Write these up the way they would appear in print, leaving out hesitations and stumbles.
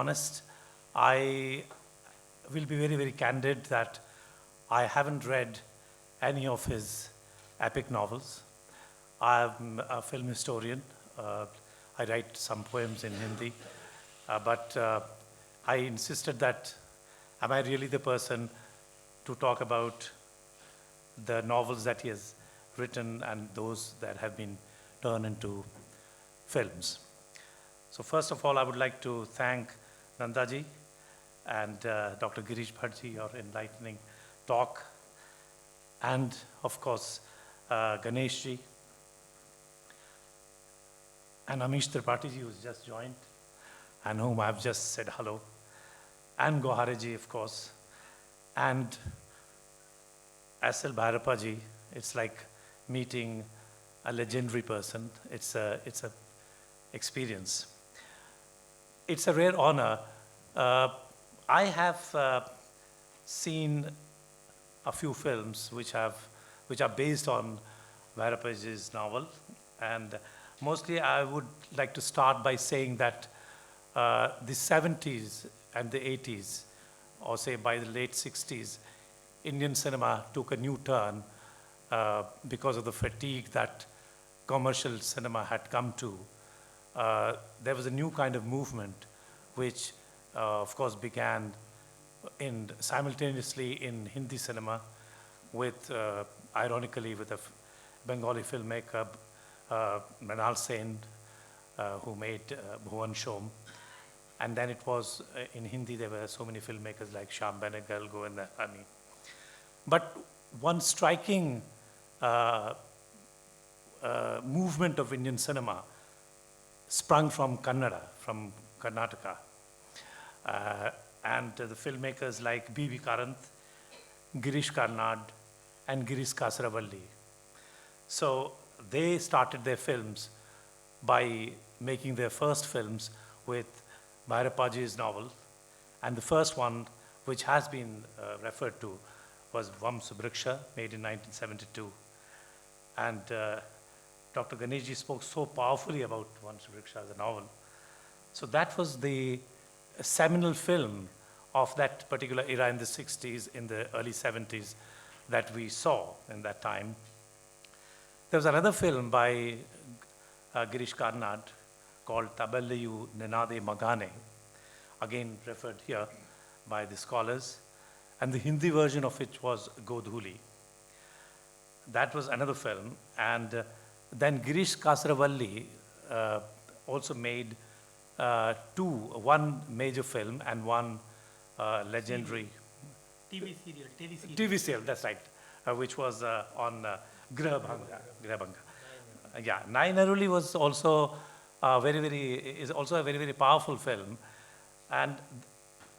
honest, I will be very, very candid that I haven't read any of his epic novels. I'm a film historian. I write some poems in Hindi, but I insisted that am I really the person to talk about the novels that he has written and those that have been turned into films. So first of all, I would like to thank Nandaji and Dr. Girish Bhattji, your enlightening talk, and of course, Ganeshji, and Amish Tripathi who's just joined, and whom I've just said hello, and Gohareji, of course, and S.L.Bhyrappa ji. It's like meeting a legendary person. It's a experience. It's a rare honor. I have seen a few films which are based on Bhyrappaji's novel, and mostly I would like to start by saying that the 70s and the 80s, or say by the late 60s, Indian cinema took a new turn because of the fatigue that commercial cinema had come to. There was a new kind of movement which, of course, began simultaneously in Hindi cinema with, ironically, with a Bengali filmmaker, Mrinal Sen, who made Bhuvan Shom. And then it was, in Hindi, there were so many filmmakers like Shyam Benegal, Govind Nahani. But one striking movement of Indian cinema sprung from Kannada, from Karnataka. And the filmmakers like B.V. Karanth, Girish Karnad, and Girish Kasaravalli. So they started their films by making their first films with Bhyrappaji's novel. And the first one, which has been referred to, was Vamsavriksha, made in 1972. And Dr. Ganeshji spoke so powerfully about Vamsavriksha as a novel. So that was the seminal film of that particular era in the 60s, in the early 70s, that we saw in that time. There was another film by Girish Karnad called Taballiyu Ninade Magane, again referred here by the scholars, and the Hindi version of which was Godhuli. That was another film, and then Girish Kasaravalli also made one major film and one legendary TV serial, that's right, which was on Grihbhanga. Yeah, Nai Naruli was also a very powerful film, and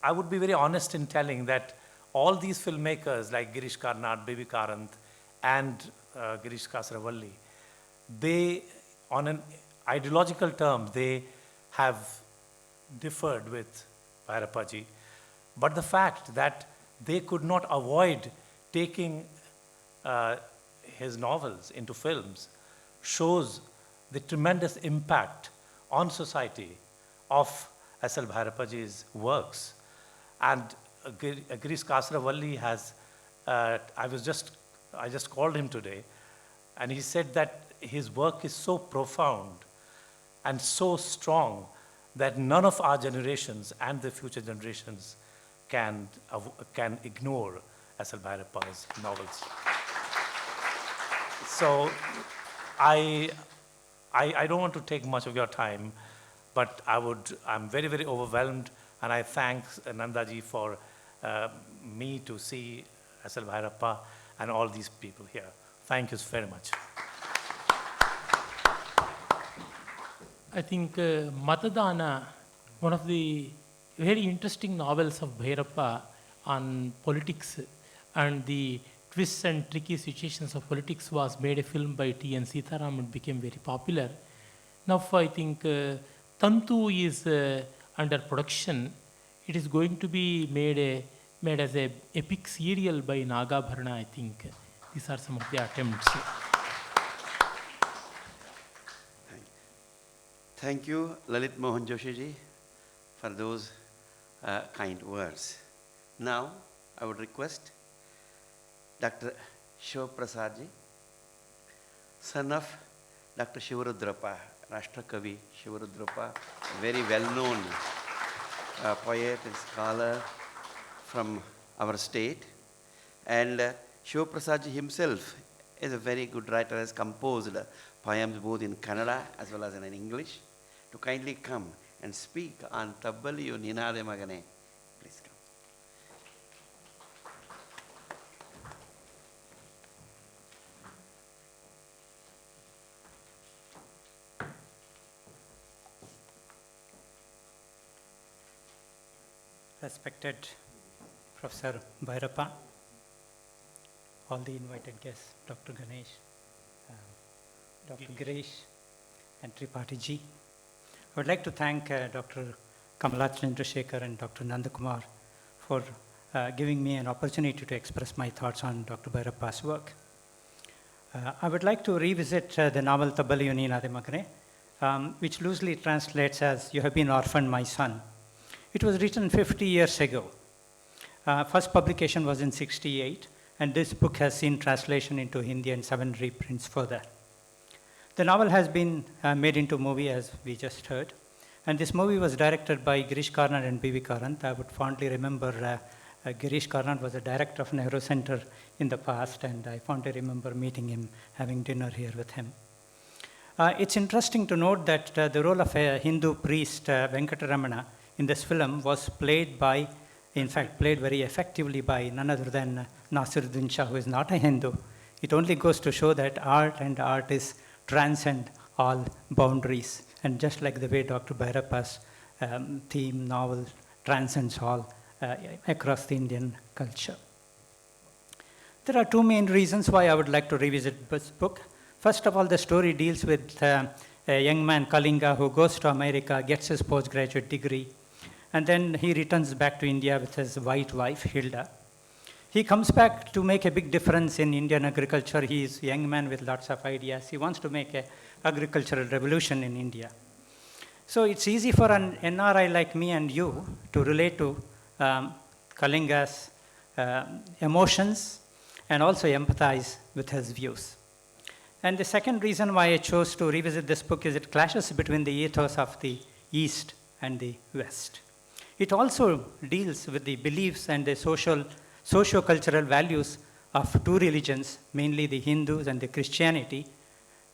I would be very honest in telling that all these filmmakers like Girish Karnad, B.V. Karanth, and Girish Kasaravalli, they, on an ideological term, they have differed with Bhyrappaji. But the fact that they could not avoid taking his novels into films shows the tremendous impact on society of S.L. Bhyrappaji's works. And Girish Kasaravalli has, I just called him today, and he said that his work is so profound and so strong that none of our generations and the future generations can ignore S.L. Bhyrappa's novels. So I don't want to take much of your time, but I'm very, very overwhelmed, and I thank Nandaji for me to see S.L. Bhyrappa and all these people here. Thank you very much. I think Matadana, one of the very interesting novels of Bhyrappa on politics and the twists and tricky situations of politics, was made a film by T.N. Sitaram and became very popular. Now I think Tantu is under production. It is going to be made as an epic serial by Nagabharana, I think. These are some of the attempts. Thank you, Lalit Mohan Joshi ji, for those kind words. Now, I would request Dr. Shivaprasadji, son of Dr. Shivarudhrappa, Rashtrakavi Shivarudhrappa, very well-known poet and scholar from our state. And Shivaprasadji himself is a very good writer, has composed poems both in Kannada as well as in English. To kindly come and speak on Tabbaliyu Ninade Magane. Please come. Respected Professor Bhyrappa, all the invited guests, Dr. Ganesh, Dr. Girish, and Tripathi ji. I would like to thank Dr. Kamala Chandrasekhar and Dr. Nandakumar for giving me an opportunity to express my thoughts on Dr. Bhyrappa's work. I would like to revisit the novel Tabbaliyu Ninade Magane, which loosely translates as "You have been orphaned, my son." It was written 50 years ago. First publication was in 1968, and this book has seen translation into Hindi and 7 reprints further. The novel has been made into a movie, as we just heard, and this movie was directed by Girish Karnad and B.V. Karant. I would fondly remember Girish Karnad was a director of Nehru Center in the past, and I fondly remember meeting him, having dinner here with him. It's interesting to note that the role of a Hindu priest, Venkataramana, in this film was played very effectively by none other than Nasiruddin Shah, who is not a Hindu. It only goes to show that art and artists transcend all boundaries. And just like the way Dr. Bhyrappa's theme novel transcends all across the Indian culture. There are two main reasons why I would like to revisit this book. First of all, the story deals with a young man, Kalinga, who goes to America, gets his postgraduate degree, and then he returns back to India with his white wife, Hilda. He comes back to make a big difference in Indian agriculture. He is a young man with lots of ideas. He wants to make an agricultural revolution in India. So it's easy for an NRI like me and you to relate to Kalinga's emotions and also empathize with his views. And the second reason why I chose to revisit this book is it clashes between the ethos of the East and the West. It also deals with the beliefs and the socio-cultural values of two religions, mainly the Hindus and the Christianity.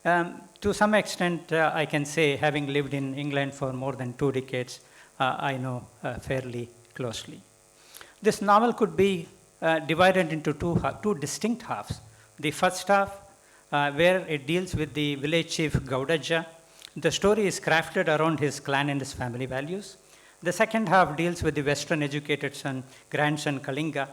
To some extent, I can say, having lived in England for more than 2 decades, I know fairly closely. This novel could be divided into two distinct halves. The first half, where it deals with the village chief Gaudaja. The story is crafted around his clan and his family values. The second half deals with the Western educated grandson Kalinga,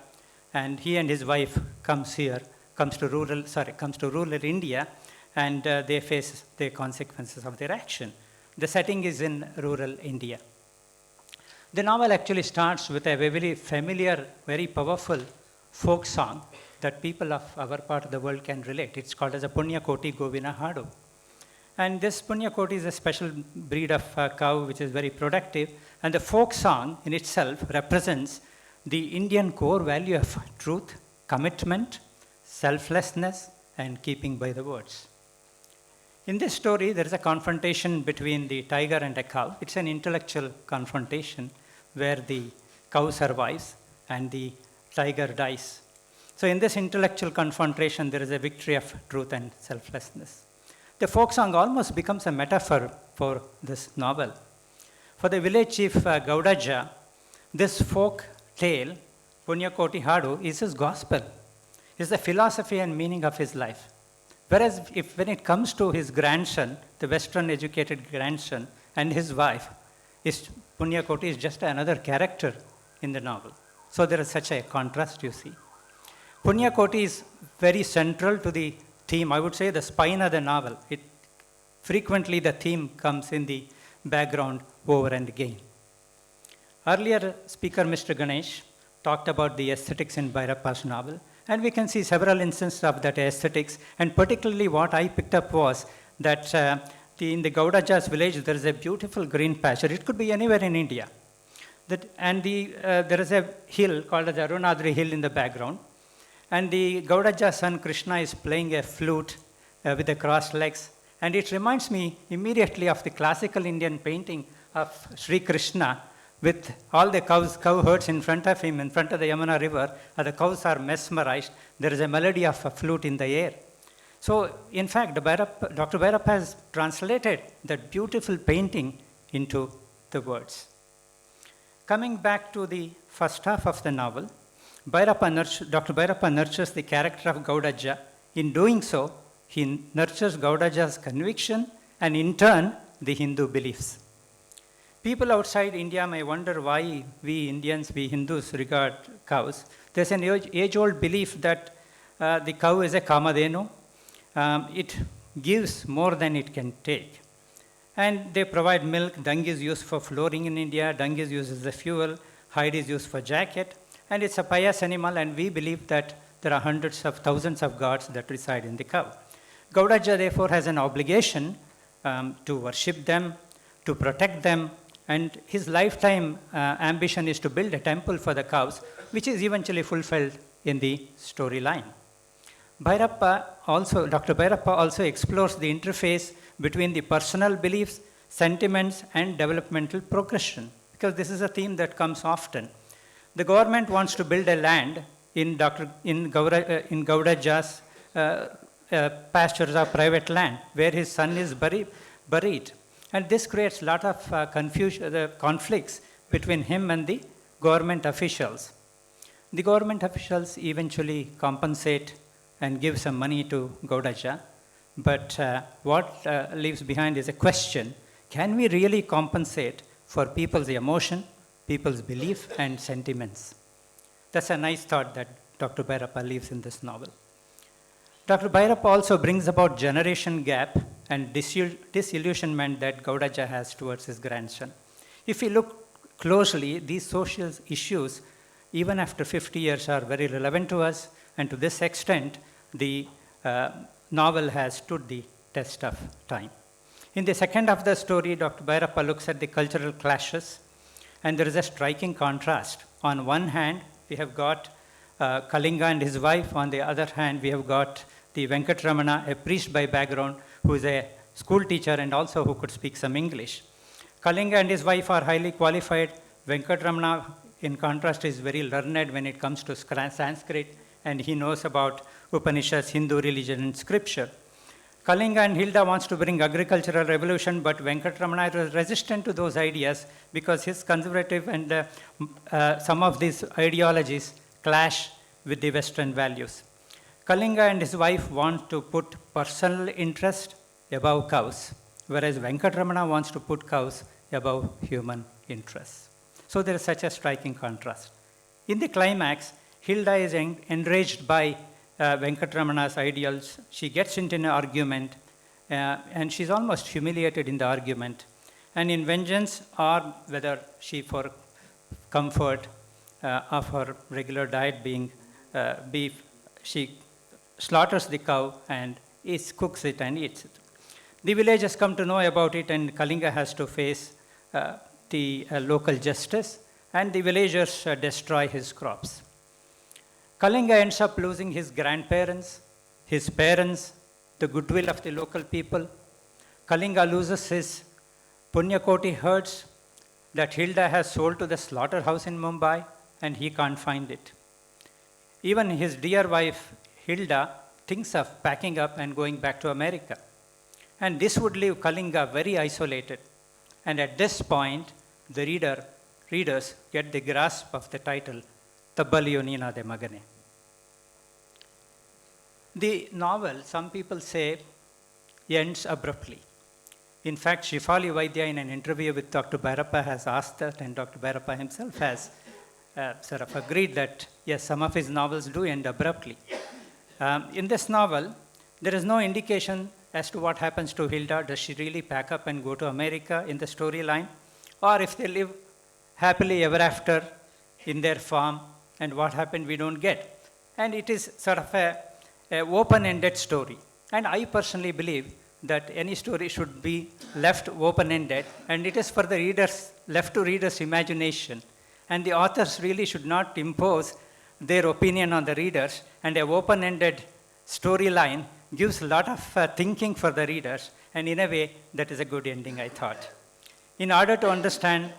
and he and his wife comes to rural India, and they face the consequences of their action. The setting is in rural India. The novel actually starts with a very familiar, very powerful folk song that people of our part of the world can relate. It's called as a Punya Koti Govina Hadu. And this Punya Koti is a special breed of cow which is very productive. And the folk song in itself represents the Indian core value of truth, commitment, selflessness, and keeping by the words. In this story, there is a confrontation between the tiger and a cow. It's an intellectual confrontation where the cow survives and the tiger dies. So in this intellectual confrontation, there is a victory of truth and selflessness. The folk song almost becomes a metaphor for this novel. For the village chief Gaudaja, this folk tale, Punya Koti Hadu, is his gospel, is the philosophy and meaning of his life. Whereas when it comes to his grandson, the Western educated grandson, and his wife, Punya Koti is just another character in the novel. So there is such a contrast, you see. Punya Koti is very central to the theme, I would say the spine of the novel. Frequently the theme comes in the background over and again. Earlier speaker, Mr. Ganesh, talked about the aesthetics in Bhyrappa's novel, and we can see several instances of that aesthetics, and particularly what I picked up was that in the Gaudaja's village, there is a beautiful green pasture. It could be anywhere in India. There is a hill called the Arunadri Hill in the background. And the Gaudaja's son Krishna is playing a flute with the crossed legs. And it reminds me immediately of the classical Indian painting of Sri Krishna with all the cow herds in front of him, in front of the Yamuna river. The cows are mesmerized. There is a melody of a flute in the air. So, in fact, Dr. Bhyrappa has translated that beautiful painting into the words. Coming back to the first half of the novel, Dr. Bhyrappa nurtures the character of Gaudaja. In doing so, he nurtures Gaudaja's conviction and in turn, the Hindu beliefs. People outside India may wonder why we Indians, we Hindus regard cows. There's an age-old belief that the cow is a kamadhenu. It gives more than it can take. And they provide milk. Dung is used for flooring in India. Dung is used as a fuel. Hide is used for jacket. And it's a pious animal, and we believe that there are hundreds of thousands of gods that reside in the cow. Gaudaja, therefore, has an obligation to worship them, to protect them, and his lifetime ambition is to build a temple for the cows, which is eventually fulfilled in the storyline. Dr. Bhyrappa also explores the interface between the personal beliefs, sentiments, and developmental progression, because this is a theme that comes often. The government wants to build a land in Gaudaja's pastures or private land, where his son is buried. And this creates a lot of conflicts between him and the government officials. The government officials eventually compensate and give some money to Gaudaja, but what leaves behind is a question: can we really compensate for people's emotion, people's belief and sentiments? That's a nice thought that Dr. Bhyrappa leaves in this novel. Dr. Bhyrappa also brings about generation gap and disillusionment that Gaudaja has towards his grandson. If we look closely, these social issues, even after 50 years, are very relevant to us, and to this extent, the novel has stood the test of time. In the second half of the story, Dr. Bhyrappa looks at the cultural clashes, and there is a striking contrast. On one hand, we have got Kalinga and his wife. On the other hand, we have got the Venkatramana, a priest by background, who is a school teacher and also who could speak some English. Kalinga and his wife are highly qualified. Venkatramana, in contrast, is very learned when it comes to Sanskrit, and he knows about Upanishads, Hindu religion, and scripture. Kalinga and Hilda wants to bring agricultural revolution, but Venkatramana is resistant to those ideas because his conservative and some of these ideologies clash with the Western values. Kalinga and his wife want to put personal interest above cows, whereas Venkatramana wants to put cows above human interests. So there is such a striking contrast. In the climax, Hilda is enraged by Venkatramana's ideals. She gets into an argument, and she's almost humiliated in the argument. And in vengeance, or whether she, for comfort of her regular diet being beef, she slaughters the cow and cooks it and eats it. The villagers come to know about it, and Kalinga has to face the local justice, and the villagers destroy his crops. Kalinga ends up losing his grandparents, his parents, the goodwill of the local people. Kalinga loses his Punyakoti herds that Hilda has sold to the slaughterhouse in Mumbai, and he can't find it. Even his dear wife, Hilda, thinks of packing up and going back to America. And this would leave Kalinga very isolated. And at this point, the readers get the grasp of the title, Tabballiyo Neenade Magane. The novel, some people say, ends abruptly. In fact, Shifali Vaidya, in an interview with Dr. Bhyrappa, has asked that, and Dr. Bhyrappa himself has sort of agreed that, yes, some of his novels do end abruptly. In this novel, there is no indication as to what happens to Hilda. Does she really pack up and go to America in the storyline? Or if they live happily ever after in their farm, and what happened we don't get. And it is sort of a open-ended story. And I personally believe that any story should be left open-ended, and it is for the readers, left to readers' imagination and the authors really should not impose their opinion on the readers, and an open-ended storyline gives a lot of thinking for the readers, and in a way, that is a good ending, I thought. In order to understand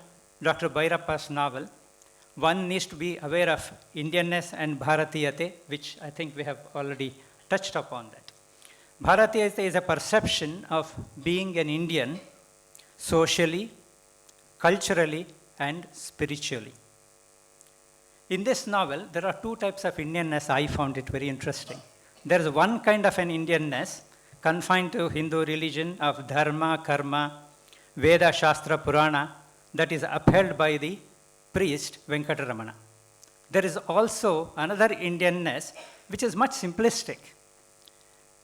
Dr. Bhyrappa's novel, one needs to be aware of Indianness and Bharatiyate, which I think we have already touched upon that. Bharatiyate is a perception of being an Indian socially, culturally, and spiritually. In this novel, there are two types of Indianness. I found it very interesting. There is one kind of an Indianness confined to Hindu religion of dharma, karma, Veda, Shastra, Purana, that is upheld by the priest Venkataramana. There is also another Indianness which is much simplistic,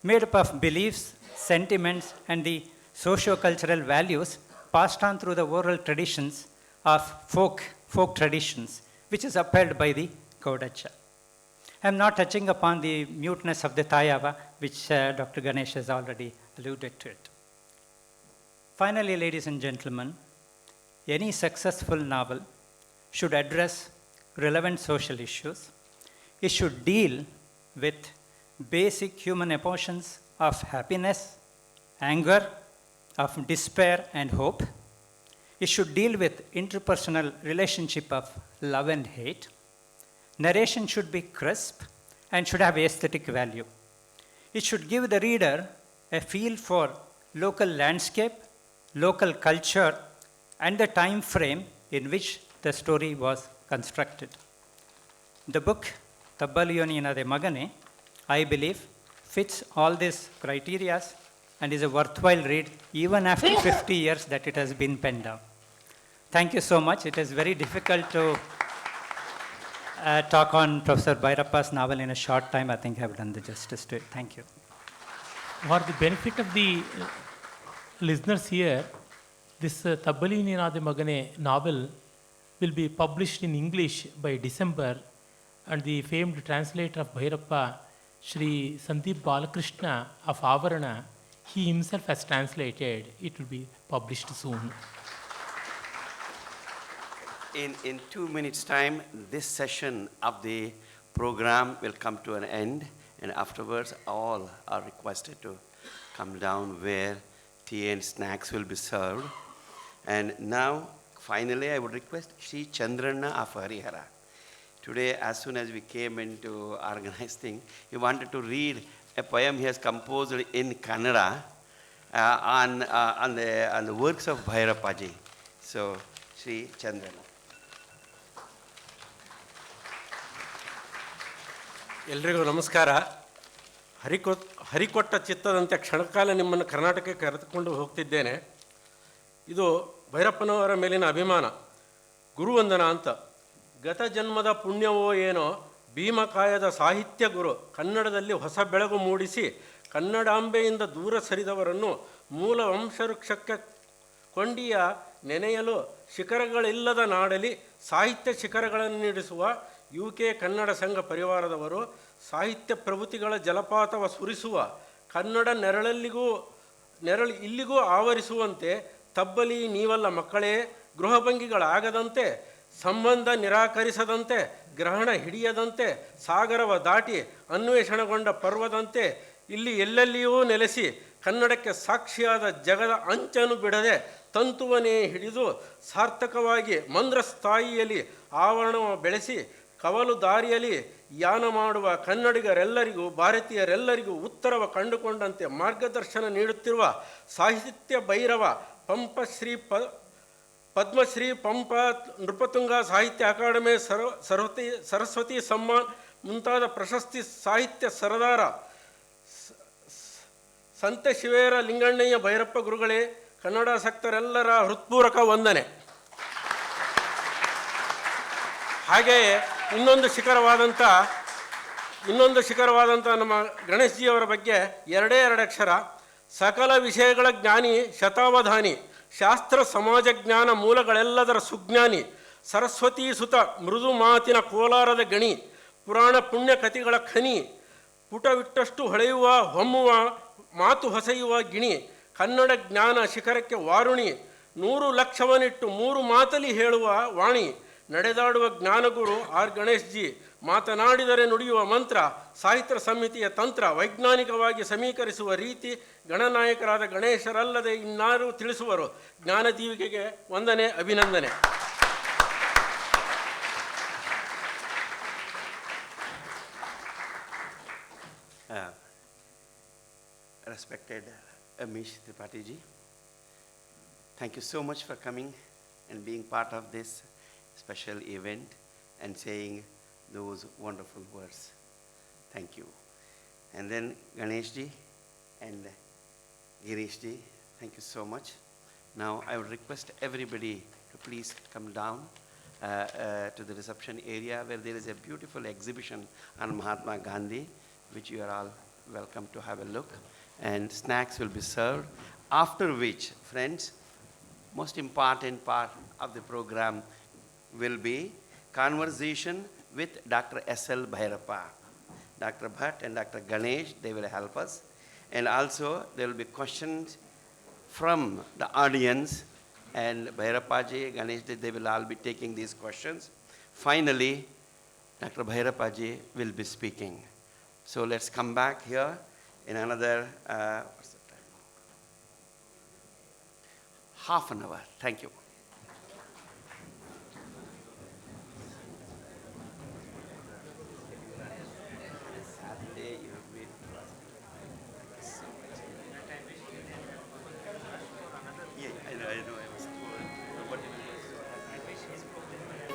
made up of beliefs, sentiments, and the socio-cultural values passed on through the oral traditions of folk traditions, which is upheld by the Gaudacha. I am not touching upon the muteness of the Tayava, which Dr. Ganesh has already alluded to it. Finally, ladies and gentlemen, any successful novel should address relevant social issues. It should deal with basic human emotions of happiness, anger, of despair and hope. It should deal with interpersonal relationship of love and hate. Narration should be crisp and should have aesthetic value. It should give the reader a feel for local landscape, local culture, and the time frame in which the story was constructed. The book, Tabbaliyoni Inade Magane, I believe, fits all these criteria and is a worthwhile read even after 50 years that it has been penned down. Thank you so much. It is very difficult to talk on Professor Bhyrappa's novel in a short time. I think I have done the justice to it. Thank you. For the benefit of the listeners here, this Tabbaliyoni Inade Magane novel will be published in English by December, and the famed translator of Bhyrappa, Shri Sandeep Balakrishna of Avarana, he himself has translated. It will be published soon. In 2 minutes' time, this session of the program will come to an end, and afterwards all are requested to come down where tea and snacks will be served. And now, finally, I would request Shri Chandranna of Harihara. Today, as soon as we came in to organize things, he wanted to read a poem he has composed in Kannada on the works of Bhyrappaji. So, Shri Chandranna. ಎಲ್ರಿಗೂ ನಮಸ್ಕಾರ. ಹರಿಕೊಟ್ಟ ಚಿತ್ತದಂತೆ ಕ್ಷಣಕಾಲ ನಿಮ್ಮನ್ನು ಕರ್ನಾಟಕಕ್ಕೆ ಕರೆದುಕೊಂಡು ಹೋಗ್ತಿದ್ದೇನೆ. ಇದು ಭೈರಪ್ಪನವರ ಮೇಲಿನ ಅಭಿಮಾನ, ಗುರುವಂದನ ಅಂತ. ಗತ ಜನ್ಮದ ಪುಣ್ಯವೋ ಏನೋ ಭೀಮಕಾಯದ ಸಾಹಿತ್ಯ ಗುರು ಕನ್ನಡದಲ್ಲಿ ಹೊಸ ಬೆಳಗು ಮೂಡಿಸಿ ಕನ್ನಡಾಂಬೆಯಿಂದ ದೂರ ಸರಿದವರನ್ನು ಮೂಲ ವಂಶವೃಕ್ಷಕ್ಕೆ ಕೊಂಡಿಯ ನೆನೆಯಲು ಶಿಖರಗಳಿಲ್ಲದ ನಾಡಲಿ ಸಾಹಿತ್ಯ ಶಿಖರಗಳನ್ನು ನೀಡಿಸುವ UK ಕನ್ನಡ ಸಂಘ ಪರಿವಾರದವರು ಸಾಹಿತ್ಯ ಪ್ರಭೃತಿಗಳ ಜಲಪಾತವ ಸುರಿಸುವ ಕನ್ನಡ ನೆರಳು ಇಲ್ಲಿಗೂ ಆವರಿಸುವಂತೆ ತಬ್ಬಲಿ ನೀವಲ್ಲ ಮಕ್ಕಳೇ, ಗೃಹಭಂಗಿಗಳಾಗದಂತೆ, ಸಂಬಂಧ ನಿರಾಕರಿಸದಂತೆ, ಗ್ರಹಣ ಹಿಡಿಯದಂತೆ, ಸಾಗರವ ದಾಟಿ ಅನ್ವೇಷಣೆಗೊಂಡ ಪರ್ವದಂತೆ ಇಲ್ಲಿ ಎಲ್ಲೆಲ್ಲಿಯೂ ನೆಲೆಸಿ ಕನ್ನಡಕ್ಕೆ ಸಾಕ್ಷಿಯಾದ ಜಗದ ಅಂಚನ್ನು ಬಿಡದೆ ತಂತುವನೇ ಹಿಡಿದು ಸಾರ್ಥಕವಾಗಿ ಮಂದ್ರ ಸ್ಥಾಯಿಯಲ್ಲಿ ಆವರಣವ ಬೆಳೆಸಿ ಕವಲು ದಾರಿಯಲ್ಲಿ ಯಾನ ಮಾಡುವ ಕನ್ನಡಿಗರೆಲ್ಲರಿಗೂ ಭಾರತೀಯರೆಲ್ಲರಿಗೂ ಉತ್ತರವ ಕಂಡುಕೊಂಡಂತೆ ಮಾರ್ಗದರ್ಶನ ನೀಡುತ್ತಿರುವ ಸಾಹಿತ್ಯ ಭೈರವ ಪದ್ಮಶ್ರೀ ಪಂಪ ನೃಪತುಂಗ ಸಾಹಿತ್ಯ ಅಕಾಡೆಮಿ ಸರಸ್ವತಿ ಸಮ್ಮಾನ್ ಮುಂತಾದ ಪ್ರಶಸ್ತಿ ಸಾಹಿತ್ಯ ಸರದಾರ ಸಂತ ಶಿವೇರ ಲಿಂಗಣ್ಣಯ್ಯ ಭೈರಪ್ಪ ಗುರುಗಳೇ, ಕನ್ನಡಾಸಕ್ತರೆಲ್ಲರ ಹೃತ್ಪೂರ್ವಕ ವಂದನೆ. ಹಾಗೆಯೇ ಇನ್ನೊಂದು ಶಿಖರವಾದಂಥ ನಮ್ಮ ಗಣೇಶ್ಜಿಯವರ ಬಗ್ಗೆ ಎರಡೇ ಅಕ್ಷರ. ಸಕಲ ವಿಷಯಗಳ ಜ್ಞಾನಿ, ಶತಾವಧಾನಿ, ಶಾಸ್ತ್ರ ಸಮಾಜ ಜ್ಞಾನ ಮೂಲಗಳೆಲ್ಲದರ ಸುಜ್ಞಾನಿ, ಸರಸ್ವತೀ ಸುತ ಮೃದು ಮಾತಿನ ಕೋಲಾರದ ಗಣಿ, ಪುರಾಣ ಪುಣ್ಯ ಕಥೆಗಳ ಖನಿ, ಪುಟವಿಟ್ಟಷ್ಟು ಹೊಳೆಯುವ ಹೊಮ್ಮುವ ಮಾತು ಹೊಸೆಯುವ ಗಿಣಿ, ಕನ್ನಡ ಜ್ಞಾನ ಶಿಖರಕ್ಕೆ ವಾರುಣಿ, 100 ಲಕ್ಷವನಿಟ್ಟು 3 ಮಾತಲಿ ಹೇಳುವ ವಾಣಿ, ನಡೆದಾಡುವ ಜ್ಞಾನಗುರು ಆರ್ ಗಣೇಶ್ ಜಿ, ಮಾತನಾಡಿದರೆ ನುಡಿಯುವ ಮಂತ್ರ, ಸಾಹಿತ್ಯ ಸಮಿತಿಯ ತಂತ್ರ, ವೈಜ್ಞಾನಿಕವಾಗಿ ಸಮೀಕರಿಸುವ ರೀತಿ, ಗಣನಾಯಕರಾದ ಗಣೇಶರಲ್ಲದೆ ಇನ್ನಾರು ತಿಳಿಸುವರು. ಜ್ಞಾನದೀವಿಕೆಗೆ ವಂದನೆ, ಅಭಿನಂದನೆ. Respected Amish Tripathi ji, thank you so much for coming and being part of this special event and saying those wonderful words. Thank you. And then Ganesh ji and Girish ji, thank you so much. Now I would request everybody to please come down to the reception area where there is a beautiful exhibition on Mahatma Gandhi, which you are all welcome to have a look. And snacks will be served, after which, friends, most important part of the program will be conversation with Dr. S.L.Bhyrappa. Dr. Bhatt and Dr. Ganesh, they will help us. And also, there will be questions from the audience, and Bhyrappa ji, Ganesh ji, they will all be taking these questions. Finally, Dr. Bhyrappa ji will be speaking. So let's come back here in another what's the time? Half an hour. Thank you.